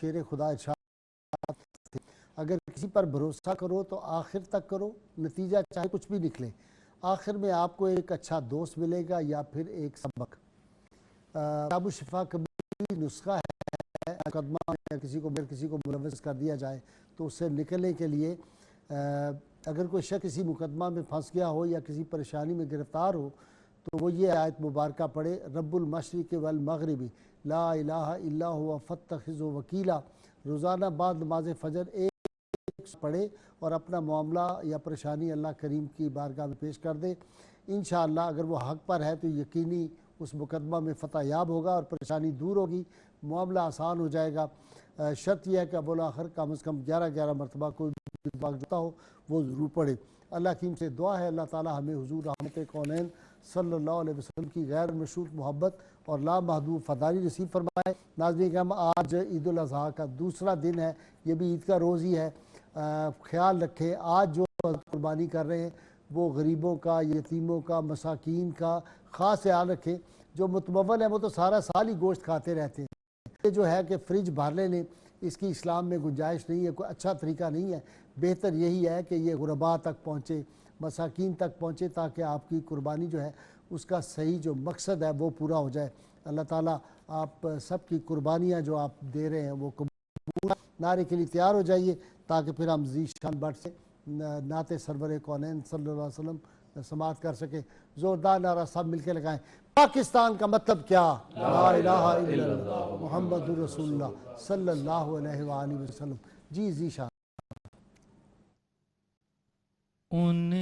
شیر خدا ارشاد تھے، اگر کسی پر بھروسہ کرو تو آخر تک کرو، نتیجہ چاہے کچھ بھی نکلے، آخر میں آپ کو ایک اچھا دوست ملے گا یا پھر ایک سبق۔ کتاب الشفا کبھی نسخہ ہے، مقدمہ یا کسی کو ملوث کر دیا جائے تو اس سے نکلنے کے لیے اگر کوئی شخص کسی مقدمہ میں پھنس گیا ہو یا کسی پریشانی میں گرفتار ہو تو وہ یہ آیت مبارکہ پڑھے، رب المشرق والمغرب لا الہ الا هو فاتخذہ وکیلا۔ روزانہ بعد نماز فجر ایک پڑھے اور اپنا معاملہ یا پریشانی اللہ کریم کی بارگاہ میں پیش کر دے۔ انشاءاللہ اگر وہ حق پر ہے تو یقینی اس مقدمہ میں فتح یاب ہوگا اور پریشانی دور ہوگی، معاملہ آسان ہو جائے گا۔ شرط یہ ہے کہ اب الاخر کم از کم 11 مرتبہ کوئی جوتا ہو وہ ضرور پڑھے۔ اللہ کریم سے دعا ہے اللہ تعالی ہمیں حضور رحمت کونین صلی اللہ علیہ وسلم کی غیر مشروط محبت اور لامحدود فداری نصیب فرمائے۔ ناظرین کرام، آج عید الاضحیٰ کا دوسرا دن ہے، یہ بھی عید کا روز ہی ہے۔ خیال رکھیں آج جو قربانی کر رہے ہیں وہ غریبوں کا، یتیموں کا، مساکین کا خاص خیال رکھیں۔ جو متمول ہیں وہ تو سارا سال ہی گوشت کھاتے رہتے ہیں، یہ جو ہے کہ فریج بھر لینے، اس کی اسلام میں گنجائش نہیں ہے، کوئی اچھا طریقہ نہیں ہے۔ بہتر یہی ہے کہ یہ غرباء تک پہنچے، مساکین تک پہنچے، تاکہ آپ کی قربانی جو ہے اس کا صحیح جو مقصد ہے وہ پورا ہو جائے۔ اللہ تعالیٰ آپ سب کی قربانیاں جو آپ دے رہے ہیں وہ قبول۔ نعرے کے لیے تیار ہو جائیے تاکہ پھر ہم ذیشان بٹ سے نعت سرور کونین صلی اللہ علیہ وسلم سماعت کر سکیں۔ زوردار نعرہ سب مل کے لگائیں، پاکستان کا مطلب کیا؟ لا الہ الا اللہ محمد رسول اللہ صلی اللہ علیہ وآلہ وسلم۔ جی ذیشان